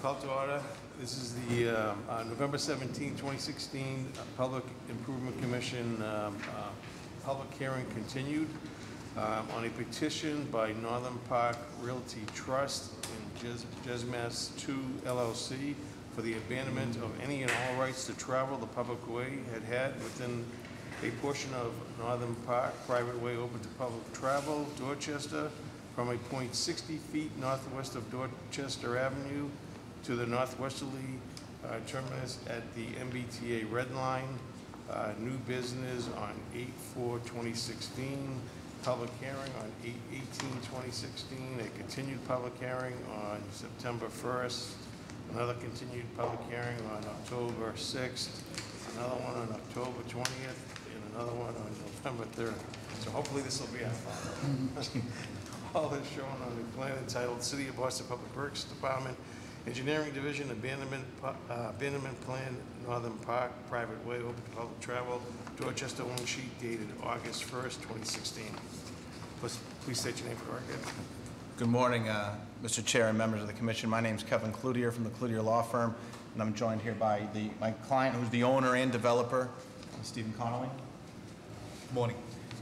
Call to order. This is the November 17, 2016 Public Improvement Commission public hearing continued on a petition by Northern Park Realty Trust and Jesmas 2 LLC for the abandonment of any and all rights to travel the public way had within a portion of Northern Park private way open to public travel, Dorchester, from a point 60 feet northwest of Dorchester Avenue to the northwesterly terminus at the MBTA Red Line. New business on 8/4/2016. Public hearing on 8/18/2016. A continued public hearing on September 1st. Another continued public hearing on October 6th. Another one on October 20th. And another one on November 3rd. So hopefully this will be our final. All is shown on the plan entitled City of Boston Public Works Department, Engineering Division, Abandonment Plan, Northern Park, Private Way, Open to Public Travel, Dorchester, one sheet dated August 1st, 2016. Please state your name for the record. Good morning, Mr. Chair and members of the Commission. My name is Kevin Cloutier from the Cloutier Law Firm, and I'm joined here by my client, who's the owner and developer, Stephen Connolly. Good morning.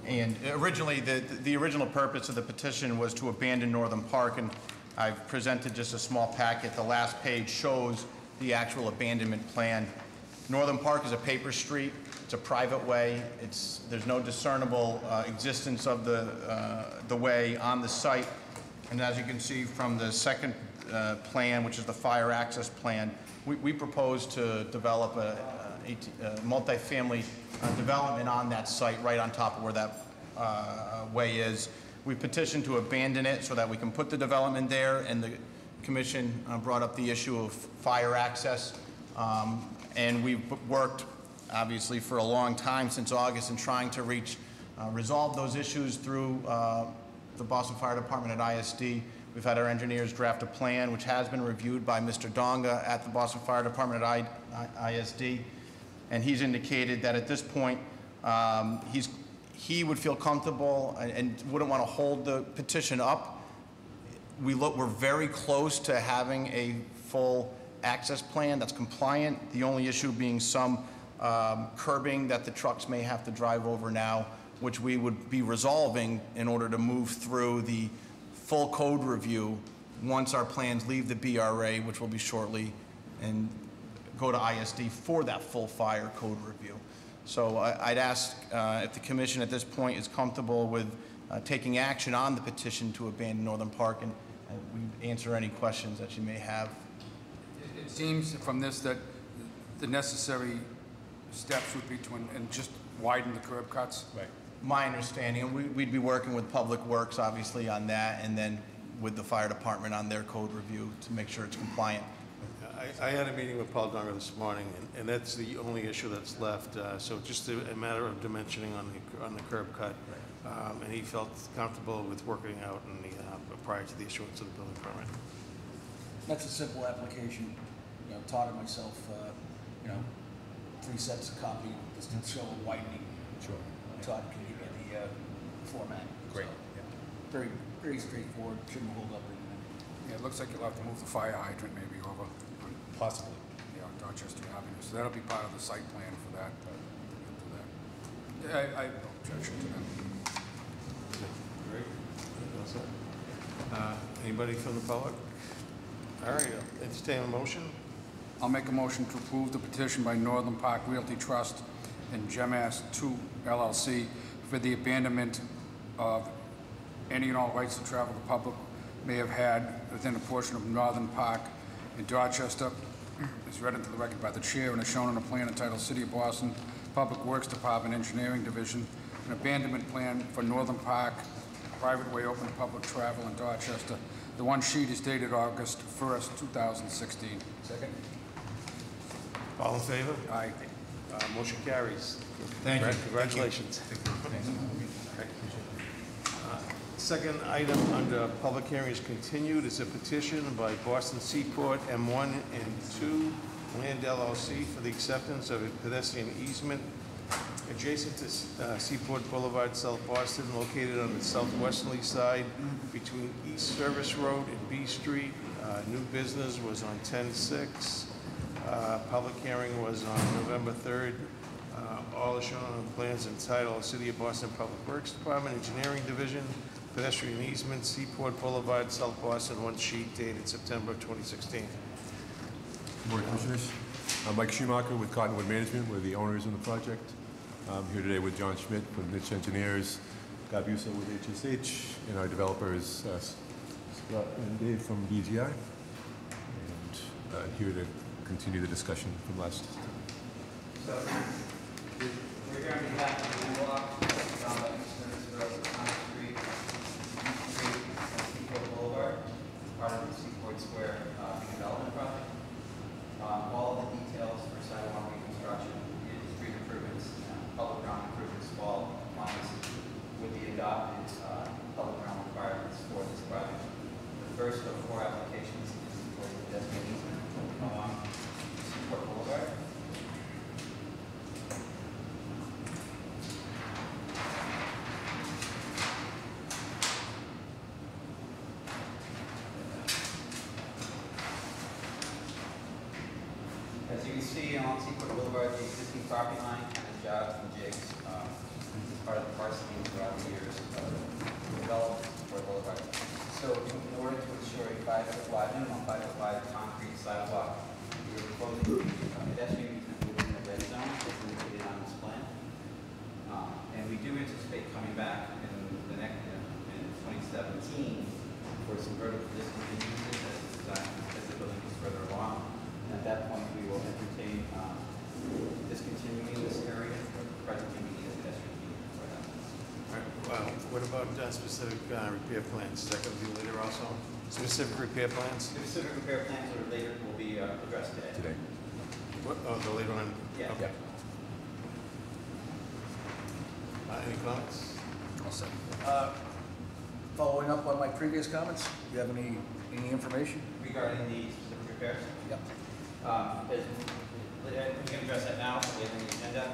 And originally, the original purpose of the petition was to abandon Northern Park, and I've presented just a small packet. The last page shows the actual abandonment plan. Northern Park is a paper street. It's a private way. There's no discernible existence of the way on the site. And as you can see from the second plan, which is the fire access plan, we propose to develop a multifamily development on that site right on top of where that way is. We petitioned to abandon it so that we can put the development there, and the Commission brought up the issue of fire access. And we've worked, obviously, for a long time since August in trying to resolve those issues through the Boston Fire Department at ISD. We've had our engineers draft a plan, which has been reviewed by Mr. Donga at the Boston Fire Department at ISD. And he's indicated that at this point, he would feel comfortable and wouldn't want to hold the petition up. We're very close to having a full access plan that's compliant. The only issue being some curbing that the trucks may have to drive over now, which we would be resolving in order to move through the full code review once our plans leave the BRA, which will be shortly, and go to ISD for that full fire code review. So I'd ask if the Commission at this point is comfortable with taking action on the petition to abandon Northern Park, and we answer any questions that you may have. It seems from this that the necessary steps would be to just widen the curb cuts. Right. My understanding, and we'd be working with Public Works, obviously, on that, and then with the fire department on their code review to make sure it's compliant. I had a meeting with Paul Donga this morning, and that's the only issue that's left. So just a matter of dimensioning on the curb cut, and he felt comfortable with working out prior to the issuance of the building permit. That's a simple application. You know, taught it myself. 3 sets of copy just to show a widening. Sure. Todd can give you the format. Great. So, yeah. Very straightforward. Shouldn't hold up anything. Yeah, it looks like you'll have to move the fire hydrant maybe over. Possibly. Yeah, on Dorchester Avenue. So that'll be part of the site plan for that. Yeah, I have no objection to that. Great. Anybody from the public? All right, entertain a motion. I'll make a motion to approve the petition by Northern Park Realty Trust and Jesmas 2 LLC for the abandonment of any and all rights to travel the public may have had within a portion of Northern Park in Dorchester. It's read into the record by the chair and is shown on a plan entitled City of Boston Public Works Department Engineering Division, an abandonment plan for Northern Park, private way open to public travel in Dorchester. The one sheet is dated August 1st, 2016. Second. All in favor? Aye. Motion carries. Thank you. Congratulations. Second item under public hearing is continued. It's a petition by Boston Seaport M1 and 2 Land LLC for the acceptance of a pedestrian easement adjacent to Seaport Boulevard, South Boston, located on the southwesterly side between East Service Road and B Street. New business was on 10/6. Public hearing was on November 3rd. All are shown on the plans entitled City of Boston Public Works Department, Engineering Division, Pedestrian Easement, Seaport Boulevard, South Boston, one sheet dated September 2016. Good morning, Commissioners. I'm Mike Schumacher with Cottonwood Management. We're the owners of the project. I'm here today with John Schmidt from Niche Engineers, Guy Busso with HSH, and our developers, Scott and Dave from BGI. And here to continue the discussion from last time. So, we're here on behalf of the Block, down by Eastern Road, Connor Street, and Seaport Boulevard, part of the Seaport Square redevelopment project. All of the details for sidewalk reconstruction and street improvements, public ground improvements fall lines with the adopted public ground requirements for this project. The first of 4 applications is for the pedestrian easement along Seaport Boulevard. As you can see along Seaport Boulevard, the existing property line kind of jogs and jigs as part of the parceling throughout the years of development of Seaport Boulevard. So in order to ensure a 5-foot wide, minimum 5-foot wide concrete sidewalk, we are proposing a pedestrian easement within the red zone as indicated on this plan. And we do anticipate coming back in the next, in 2017 for some vertical discontinuances as the building is further along. At that point, we will entertain discontinuing this area for presently we need a pedestrian easement for that. All right, well, what about specific repair plans? Is that going to be later also? Specific repair plans? Specific repair plans will later will be addressed today. Today. What, oh, the later one? Yeah. Okay. Any comments? All set. Following up on my previous comments, do you have any information? Regarding the specific repairs, Yep. we can address that now, so later in the agenda.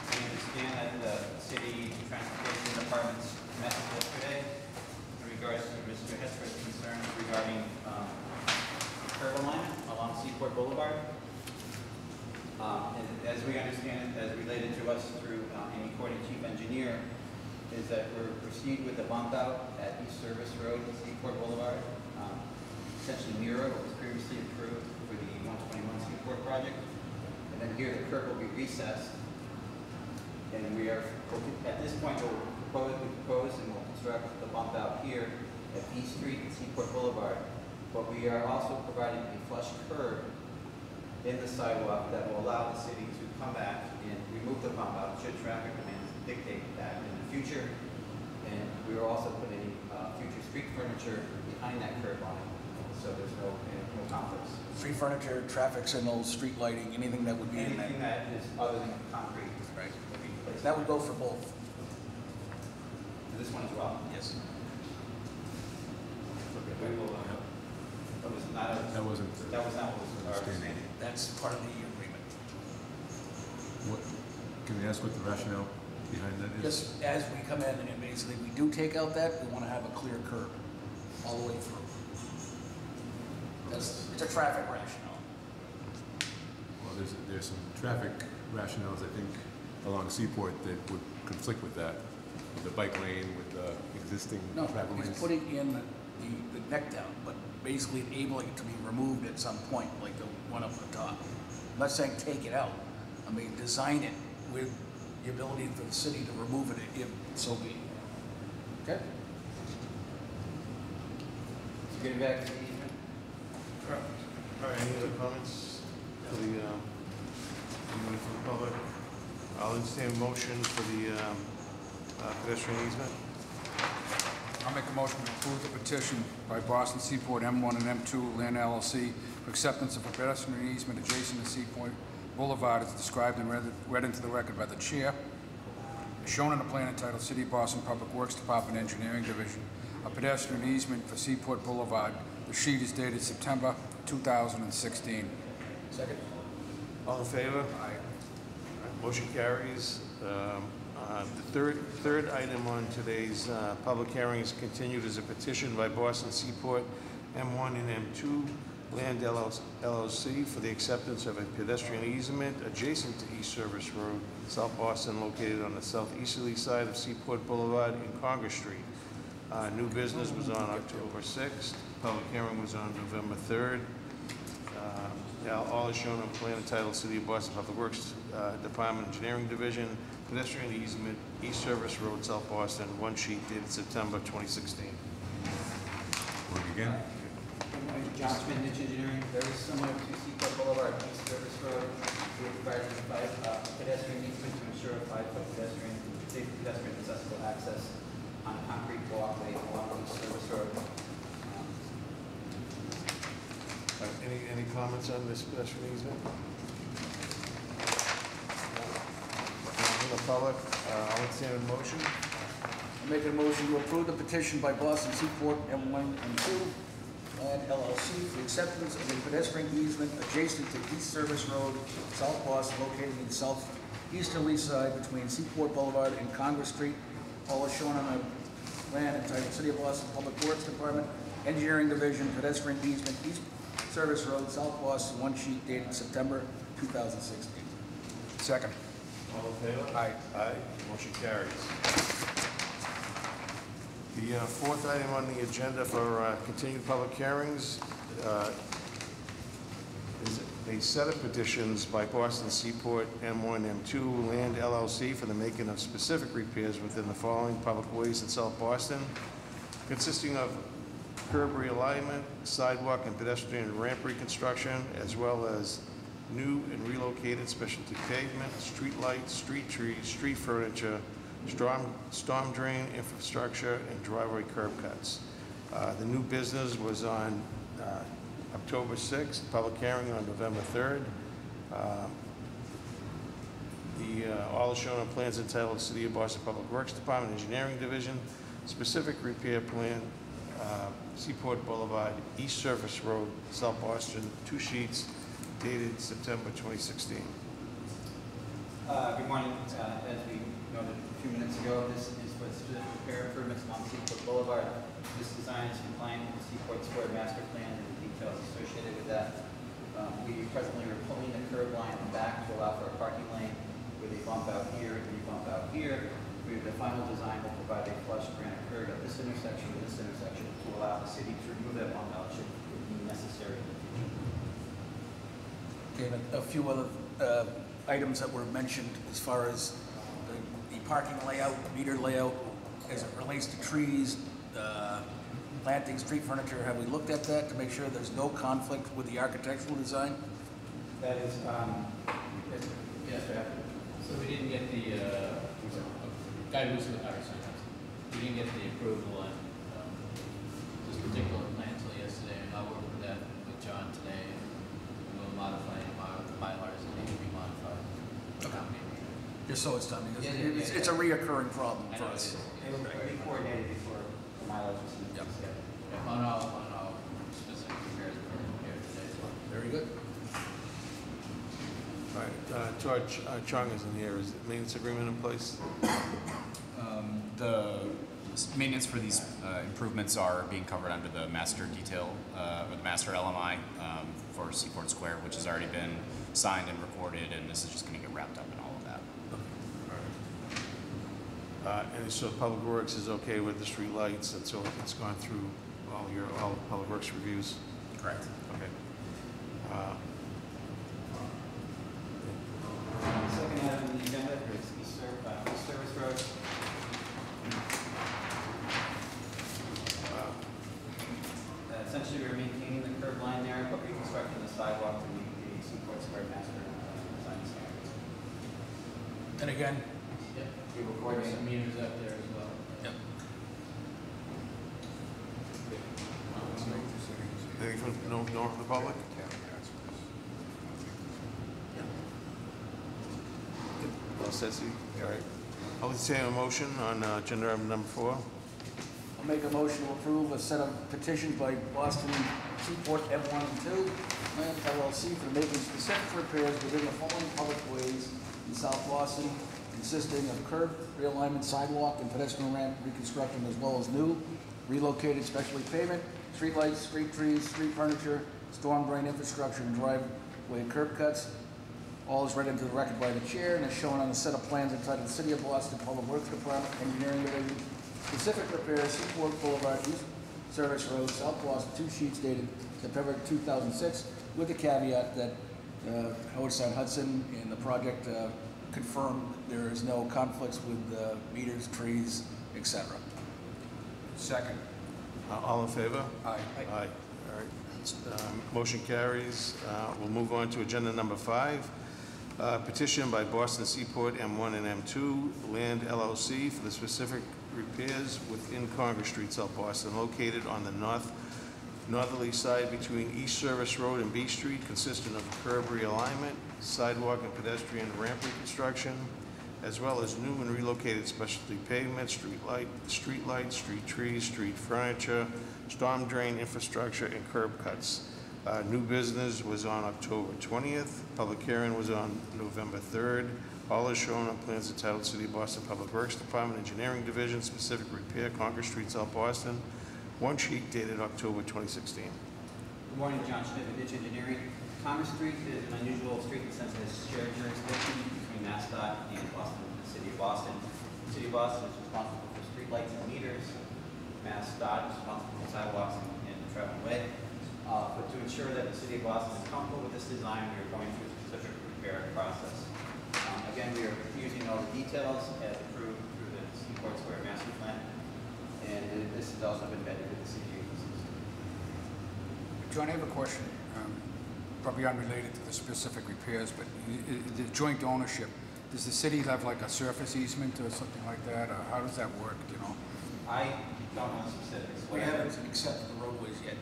We understand that the city transportation department's met yesterday in regards to Mr. Hesper's concerns regarding curb alignment along Seaport Boulevard. And as we understand it, as related to us through Amy Cordy, Chief Engineer, is that we're proceed with the bump out at East Service Road, Seaport Boulevard, essentially mirror what was previously approved for the 121 Seaport project. And then here the curb will be recessed. And we are, at this point, we propose and we'll construct the bump out here at East Street and Seaport Boulevard. But we are also providing a flush curb in the sidewalk that will allow the city to come back and remove the bump out should traffic demands dictate that in the future. And we are also putting future street furniture behind that curb line, so there's no conflicts. Street furniture, traffic signals, street lighting, anything that would be in Anything that. that is other than concrete. Right. Would be placed. That would go for both. This one as well? Yes. We will, that was not That wasn't that was not what was our understanding. understanding. That's part of the agreement. What, can we ask what the rationale behind that is? Just as we come in and basically we do take out that, we want to have a clear curb all the way through. It's a traffic rationale. Well, there's some traffic rationales, I think, along Seaport that would conflict with that, with the bike lane, with the existing No, travel he's lanes. putting in the neck down, but basically enabling it to be removed at some point, like the one up the top. I'm not saying take it out. I mean, design it with the ability for the city to remove it if so be. Okay? So getting back to the easement, All right, any other comments for the, anyone from the public? I'll entertain a motion for the pedestrian easement. I'll make a motion to approve the petition by Boston Seaport M1 and M2 Land LLC for acceptance of a pedestrian easement adjacent to Seaport Boulevard as described and read into the record by the chair. Shown on the plan entitled City of Boston Public Works Department Engineering Division, a pedestrian easement for Seaport Boulevard. The sheet is dated September 2016. Second? All in favor? Aye. Motion carries. The third item on today's public hearing is continued as a petition by Boston Seaport M1 and M2 Land LLC for the acceptance of a pedestrian easement adjacent to East Service Road, South Boston, located on the southeasterly side of Seaport Boulevard and Congress Street. New business was on October 6th. Public hearing was on November 3rd. All is shown on plan entitled City of Boston Public Works Department Engineering Division, pedestrian easement, East Service Road, South Boston, one sheet dated September 2016. Work again? John Schmidt, Niche Engineering, very similar to Seaport Boulevard, East Service Road. We have provided pedestrian easement to ensure a 5-foot safe pedestrian accessible access on a concrete walkway along East Service Road. Any comments on this pedestrian easement? From the public, I'll entertain a motion. I make a motion to approve the petition by Boston Seaport M1 and 2 Land LLC for the acceptance of a pedestrian easement adjacent to East Service Road, South Boston, located in the southeasterly side between Seaport Boulevard and Congress Street. All is shown on the plan entitled City of Boston Public Works Department, Engineering Division, pedestrian easement, East Service Road, South Boston, one sheet dated September 2016. Second. All in favor? Aye. Aye. Motion carries. The fourth item on the agenda for continued public hearings is a set of petitions by Boston Seaport M1, M2 Land LLC for the making of specific repairs within the following public ways in South Boston, consisting of curb realignment, sidewalk and pedestrian ramp reconstruction, as well as new and relocated specialty pavement, street lights, street trees, street furniture, storm drain infrastructure, and driveway curb cuts. The new business was on October 6th, public hearing on November 3rd. All is shown on plans entitled City of Boston Public Works Department Engineering Division, specific repair plan, Seaport Boulevard, East Service Road, South Boston, 2 sheets dated September 2016. Good morning. As we noted a few minutes ago, this is for specific repair improvements along Seaport Boulevard. This design is compliant with the Seaport Square Master Plan and the details associated with that. We presently are pulling the curb line back to allow for a parking lane with a bump out here and a bump out here. The final design will provide a flush granite curb at this intersection with this intersection to allow the city to remove that bump out should it be necessary in the future. Okay, a few other items that were mentioned as far as the parking layout, meter layout, as it relates to trees, planting, street furniture. Have we looked at that to make sure there's no conflict with the architectural design? That is, yes, sir. So we didn't get the, guidance with our science. We didn't get the approval on this particular plan until yesterday, and I'll work with that with John today, and we'll modify any mylars that need to be modified. Okay. Just so it's done, because Yeah. it's a reoccurring problem I for know it us. is. It will be coordinated before the mileage is Yep. scheduled. Yeah, on all specific repairs that we're here today as well. Very good. All right, George Chung is in here. Is the maintenance agreement in place? The maintenance for these improvements are being covered under the master detail, or the master LMI for Seaport Square, which has already been signed and recorded, and this is just going to get wrapped up in all of that. And so Public Works is okay with the street lights, and so it's gone through all Public Works reviews? Correct. Okay. Second item on the agenda is East Service Road. Essentially, we're maintaining the curb line there, but reconstructing the sidewalk to meet the Seaport Square Master design standards. And again, Yep. We will There's coordinate. some meters up there as well. yep. Anything from the public? All set, Steve? All right. I'll entertain a motion on agenda item number 4. I'll make a motion to approve a set of petitions by Boston Seaport M1 and 2 Land LLC for making specific repairs within the following public ways in South Boston, consisting of curb realignment, sidewalk, and pedestrian ramp reconstruction, as well as new relocated specialty pavement, streetlights, street trees, street furniture, storm drain infrastructure, and driveway curb cuts. All is read into the record by the chair and is shown on the set of plans entitled City of Boston Public Works Department, Engineering Division, specific repairs, Seaport Boulevard, East Service Road, South Boston, 2 sheets dated September 2006, with the caveat that Howard Stein Hudson and the project confirmed there is no conflicts with meters, trees, etc. Second. All in favor? Aye. Aye. All right. Motion carries. We'll move on to agenda number 5. Petition by Boston Seaport M1 and M2 Land LLC for the specific repairs within Congress Street, South Boston, located on the northerly side between East Service Road and B Street, consisting of curb realignment, sidewalk and pedestrian ramp reconstruction, as well as new and relocated specialty pavement, street lights, street trees, street furniture, storm drain infrastructure, and curb cuts. New business was on October 20th. Public hearing was on November 3rd. All is shown on plans entitled City of Boston Public Works Department, Engineering Division, specific repair, Congress Street, South Boston. 1 sheet dated October 2016. Good morning, John Schmidt with Niche Engineering. Congress Street is an unusual street in the sense that it's shared jurisdiction between MassDOT and Boston, the City of Boston. The City of Boston is responsible for streetlights and meters. MassDOT is responsible for sidewalks and the travel way. But to ensure that the City of Boston is comfortable with this design, we are going through a specific repair process. Again, we are using all the details as approved through the Seaport Square Master Plan, and this has also been vetted with the city agencies. John, I have a question, probably unrelated to the specific repairs, but the joint ownership, does the city have like a surface easement or something like that, or how does that work, do you know? I don't know the specifics. We haven't accepted the roadways yet.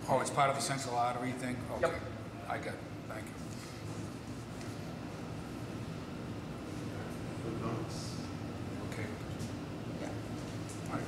Oh, it's part of the central artery thing? Okay. Yep. I got it, thank you. Okay. Yeah. All right.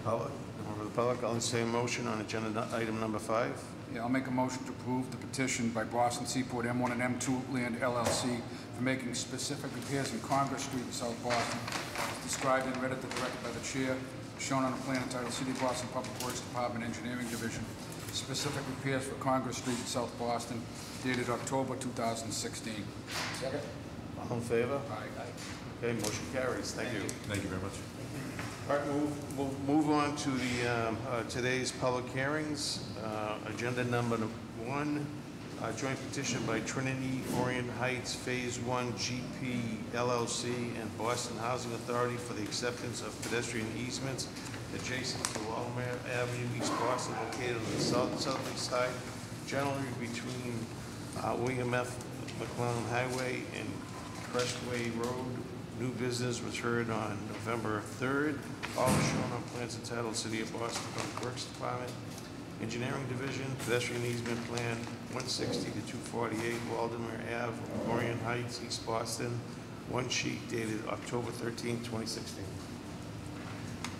Public, member of the public, I'll entertain a motion on agenda item number 5. Yeah, I'll make a motion to approve the petition by Boston Seaport M1 and M2 Land LLC for making specific repairs in Congress Street in South Boston, as described and read at the directed by the chair, shown on a plan entitled City of Boston Public Works Department, Engineering Division, specific repairs for Congress Street in South Boston, dated October 2016. Second? All in favor? Aye. Okay, motion carries. Thank you. Thank you very much. All right, we'll move on to the today's public hearings. Agenda number 1, joint petition by Trinity Orient Heights Phase 1 GP LLC and Boston Housing Authority for the acceptance of pedestrian easements adjacent to Walmer Avenue, East Boston, located on the southerly side, generally between William F. McClellan Highway and Crestway Road. New business was heard on November 3rd. All is shown on plans entitled City of Boston Public Works Department, Engineering Division, Pedestrian Easement Plan 160 to 248 Waldemar Ave, Orient Heights, East Boston. 1 sheet dated October 13, 2016.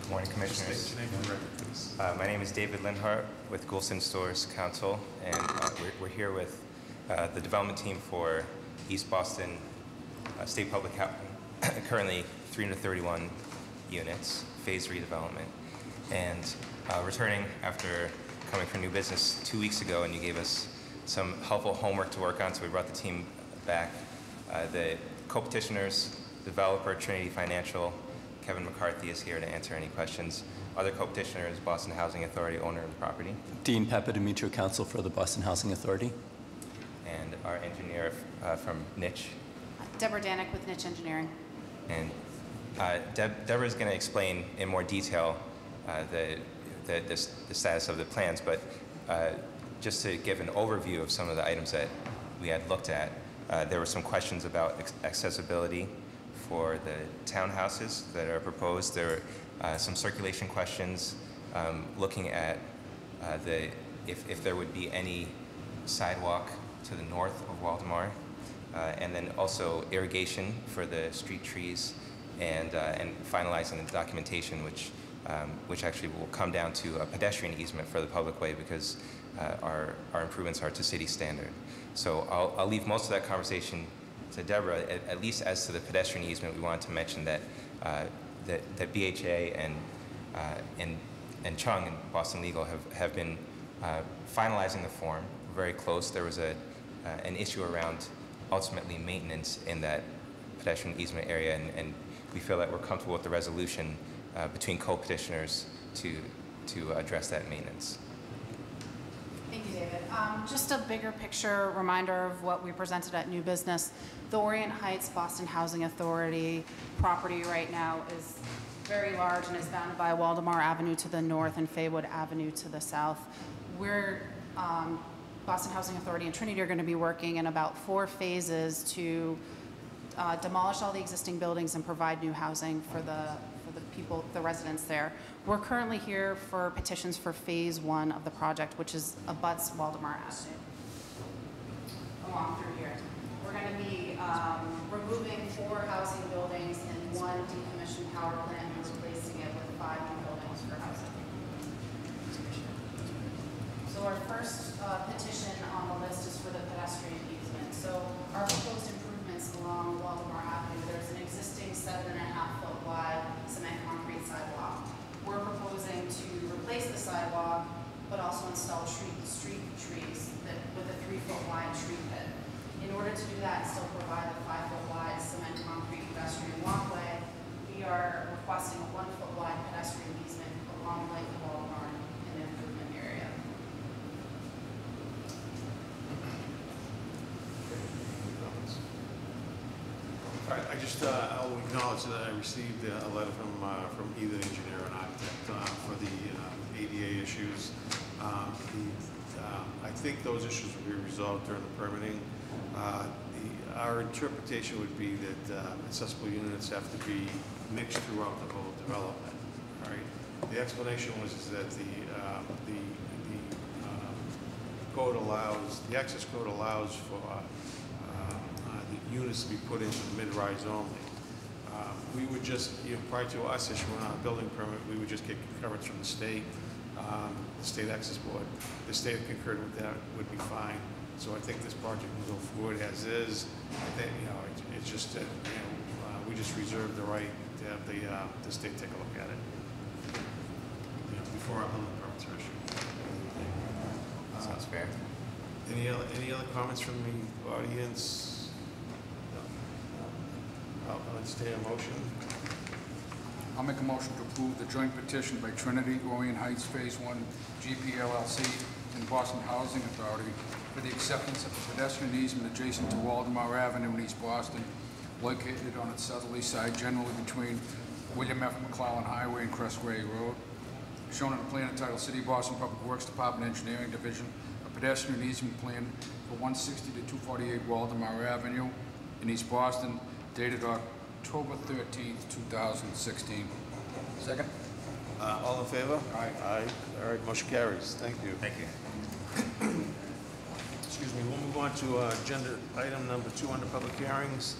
Good morning, Commissioners. State your name for the record, please. My name is David Lindhart with Goulston Stores Council, and we're here with the development team for East Boston State Public Housing, currently 331 units, phase redevelopment. And returning after coming for new business 2 weeks ago, and you gave us some helpful homework to work on, so we brought the team back. The co-petitioners, developer, Trinity Financial, Kevin McCarthy is here to answer any questions. Other co-petitioners, Boston Housing Authority, owner of the property. Dean Papadimitriou, counsel for the Boston Housing Authority. And our engineer from Niche. Deborah Danik with Niche Engineering. And Deborah is going to explain in more detail the status of the plans, but just to give an overview of some of the items that we had looked at, there were some questions about accessibility for the townhouses that are proposed. There were some circulation questions looking at if there would be any sidewalk to the north of Waldemar, and then also irrigation for the street trees, and finalizing the documentation, which actually will come down to a pedestrian easement for the public way, because our improvements are to city standard. So I'll leave most of that conversation to Deborah. At least as to the pedestrian easement, we wanted to mention that that BHA and and Chung and Boston Legal have been finalizing the form. We're very close. There was an issue around ultimately maintenance in that pedestrian easement area, and we feel that we're comfortable with the resolution between co-petitioners to address that maintenance. Thank you, David. Just a bigger picture reminder of what we presented at New Business. The Orient Heights Boston Housing Authority property right now is very large and is bounded by Waldemar Avenue to the north and Faywood Avenue to the south. We're, Boston Housing Authority and Trinity are going to be working in about 4 phases to demolish all the existing buildings and provide new housing for the people, the residents there. We're currently here for petitions for phase 1 of the project, which is abuts Waldemar Avenue. Along through here. We're going to be removing 4 housing buildings and 1 decommissioned power plant and replacing it with 5 new buildings for housing. So our first petition on the list is for the pedestrian easement. So our proposed improvements along Waldemar Avenue, there's an existing 7.5-foot wide cement concrete sidewalk. We're proposing to replace the sidewalk, but also install street trees with a 3-foot wide tree pit. In order to do that and still provide a 5-foot wide cement concrete pedestrian walkway, we are requesting a 1-foot wide pedestrian easement along Lake Waldemar in the improvement area. All right, I'll acknowledge that I received a letter from either engineer or architect for the ADA issues. I think those issues will be resolved during the permitting. Our interpretation would be that accessible units have to be mixed throughout the whole development. All right. The explanation was that the code allows, the access code allows for the units to be put into the mid-rise only. We would just, prior to us issuing our building permit, we would just get concurrence from the state access board. The state concurred with that would be fine. So I think this project will go forward as is. I think, it's just that, we just reserve the right to have the state take a look at it before our building permits are issued. Sounds fair. Any other comments from the audience? No. I'll entertain a motion. I'll make a motion to approve the joint petition by Trinity, Orient Heights Phase 1, GP LLC, and Boston Housing Authority for the acceptance of a pedestrian easement adjacent to Waldemar Avenue in East Boston, located on its southerly side, generally between William F. McClellan Highway and Crestway Road. Shown on the plan entitled City of Boston Public Works Department Engineering Division, a pedestrian easement plan for 160 to 248 Waldemar Avenue in East Boston, dated October 13th, 2016. Second. All in favor? Aye. Aye. All right, motion carries. Thank you. Thank you. Excuse me, we'll move on to agenda item number 2 under public hearings.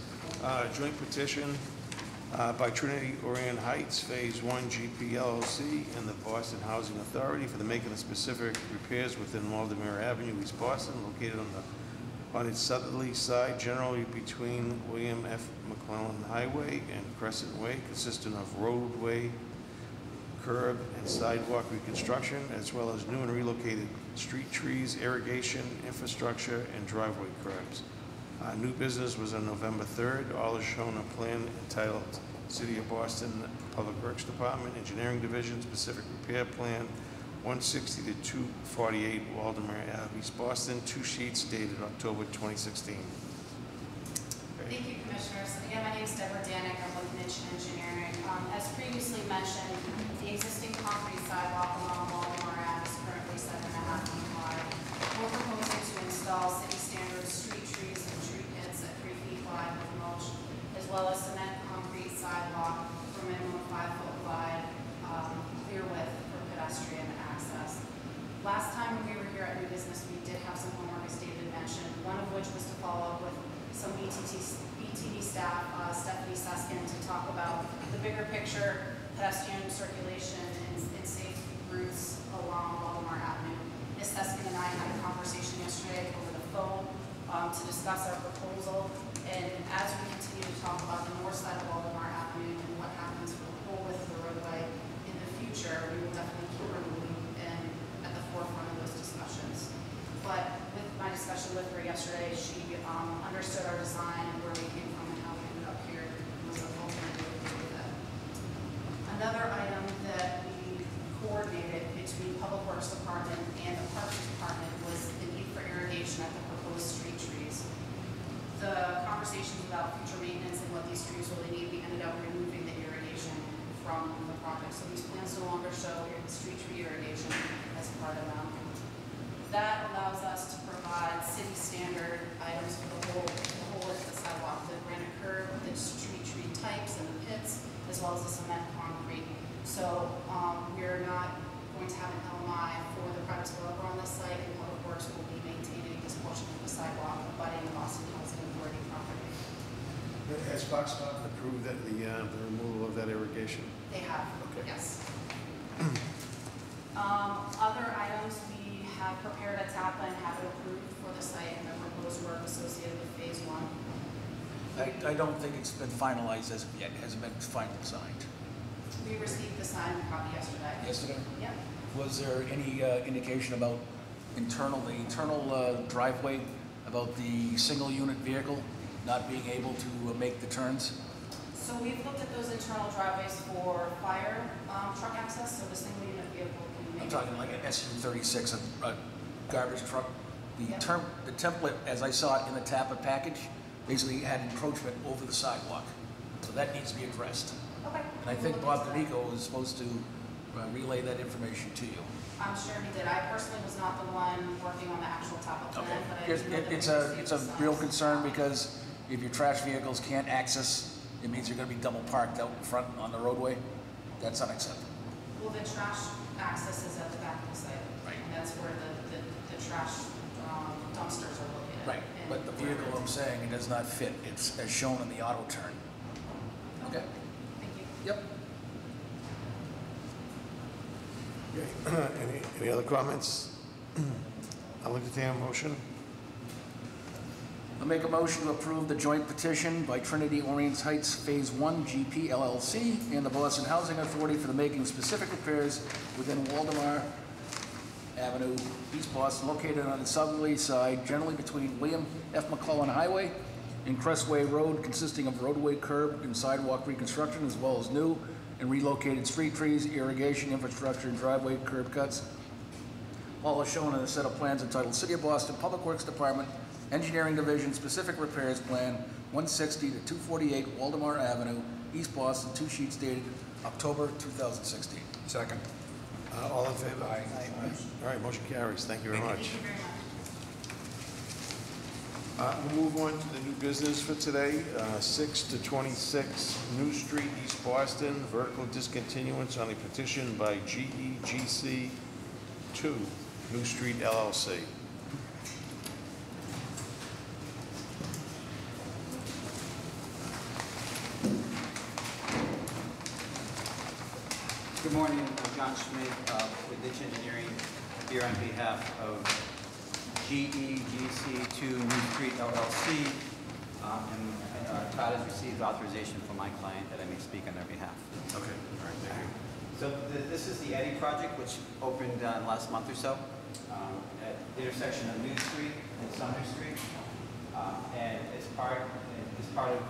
Joint petition by Trinity Orient Heights Phase 1 GP LLC and the Boston Housing Authority for the making of specific repairs within Waldemar Avenue, East Boston, located on its southerly side, generally between William F. McClellan Highway and Crescent Way, consisting of roadway, curb, and sidewalk reconstruction, as well as new and relocated street trees, irrigation, infrastructure, and driveway curbs. New business was on November 3rd. All is shown on a plan entitled City of Boston Public Works Department, Engineering Division, Specific Repair Plan, 160 to 248 Waldemar Ave, East Boston, 2 sheets dated October 2016. Thank you, Commissioners. Again, my name is Deborah Danek. I'm with Niche Engineering. As previously mentioned, the existing concrete sidewalk along Waldemar Ave is currently 7.5 feet wide. We're proposing to install city standard street trees and tree pits at 3 feet wide with mulch, as well as cement concrete sidewalk for a minimum of 5-foot wide clear width for pedestrian access. Last time when we were here at New Business, we did have some homework, as David mentioned, one of which was to follow up with some BTD staff, Stephanie Suskin, to talk about the bigger picture, pedestrian circulation and safe routes along Waldemar Avenue. Ms. Suskin and I had a conversation yesterday over the phone to discuss our proposal, and as we continue to talk about the north side of Waldemar Avenue and what happens with the whole width of the roadway in the future, future, we will definitely keep removing and at the forefront of those discussions. But with my discussion with her yesterday, she understood our design and where we came from and how we ended up here, and was ultimately okay with it. Another item that we coordinated between Public Works Department and the Parks Department was the need for irrigation at the proposed street trees. The conversations about future maintenance and what these trees really need, we ended up removing the irrigation from the project. So these plans no longer show street tree irrigation as part of them. That allows us to provide city standard items for the whole width of the sidewalk, the granite curb, the street tree types and the pits, as well as the cement concrete. So we're not going to have an LMI for the private developer on this site, and Public Works will be maintaining this portion of the sidewalk abutting the Boston Housing Authority property. Has Foxconn approved that the removal of that irrigation? They have, Okay. yes. Other items, we have prepared a TAPA and have it approved for the site and the proposed work associated with phase 1. I don't think it's been finalized as of yet. It hasn't been finally signed. We received the signed copy yesterday. Yesterday? Yep. Was there any indication about the internal driveway, about the single unit vehicle not being able to make the turns? So we've looked at those internal driveways for fire truck access, so the single unit vehicle can make. I'm talking like an SU-36, a garbage truck. Yep. The template, as I saw it in the TAPA package, basically had encroachment over the sidewalk. So that needs to be addressed. Okay. And I think Bob D'Amico was supposed to relay that information to you. I'm sure he did. I personally was not the one working on the actual TAPA plan, but I do know that we It's received a the real signs. concern because if your trash vehicles can't access, it means you're gonna be double parked out in front on the roadway. That's unacceptable. Well, the trash access is at the back of the site. Right. And that's where the trash dumpsters are located. Right, And but the vehicle I'm saying, it does not fit. It's as shown in the auto turn. Okay? Thank you. Yep. Okay. Any other comments? I'll entertain a motion. I'll make a motion to approve the joint petition by Trinity Orient Heights Phase 1 GP LLC and the Boston Housing Authority for the making specific repairs within Waldemar Avenue, East Boston, located on the southerly side, generally between William F. McClellan Highway and Crestway Road, consisting of roadway curb and sidewalk reconstruction, as well as new and relocated street trees, irrigation infrastructure, and driveway curb cuts. All are shown in a set of plans entitled City of Boston Public Works Department Engineering Division Specific Repairs Plan 160 to 248 Waldemar Avenue, East Boston, 2 sheets dated October 2016. Second. All in favor? Aye. All right, motion carries. Thank you very much. Thank you very much. We'll move on to the new business for today, 6 to 26 New Street, East Boston, vertical discontinuance on a petition by GEGC 2, New Street LLC. Good morning, I'm John Schmidt with Ditch Engineering, here on behalf of GEGC 2 New Street LLC. And Todd has received authorization from my client that I may speak on their behalf. Okay, all right, thank you. So this is the Eddy project, which opened last month or so at the intersection of New Street and Sumner Street. And as part of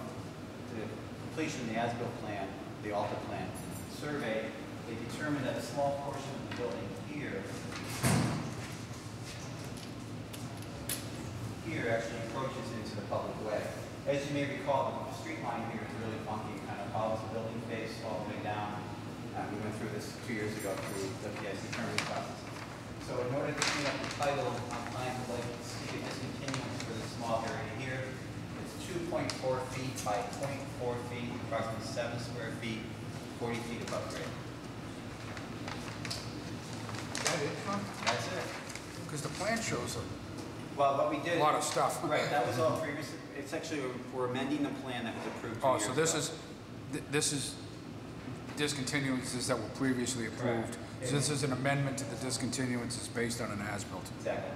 the completion of the as-built plan, the ALTA plan survey, they determined that a small portion of the building here actually encroaches into the public way. As you may recall, the street line here is really funky, kind of follows the building face all the way down. We went through this 2 years ago through the PIC permitting process. So in order to clean up the title, I'm planning to seek a discontinuance for this small area here. It's 2.4 feet by 0.4 feet, approximately 7 square feet, 40 feet above grade. Is that it, Tom? That's it. Because the plan shows Well, what we did. a lot of stuff. Right, that was all previously, it's actually, we're amending the plan that was approved 2 Oh, years so ago. this is discontinuances that were previously approved. Correct. So this is an amendment to the discontinuances based on an as-built. Exactly.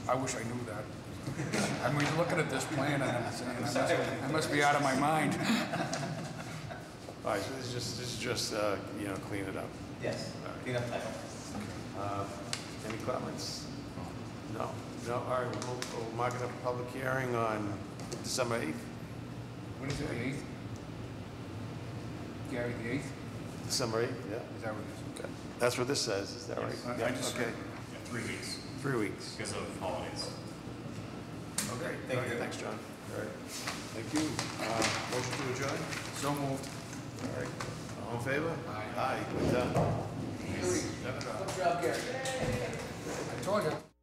I wish I knew that. I mean, looking at this plan and I'm saying, I must be out of my mind. All right, so this is just, you know, clean it up. Yes, clean up title. Any comments? No? No, all right, we'll mark it up a public hearing on December 8th. What is it, the 8th? Gary, the 8th? December 8th, yeah. Is that what it Okay. That's what this says, is that right? is? Yeah, I just, okay. 3 weeks 3 weeks. because of holidays. Okay, Thank all right, you. thanks, John. All right, thank you. Motion to adjourn? so moved. All right, all in favor? Aye. Aye, we're done. Good job, Gary. I told you.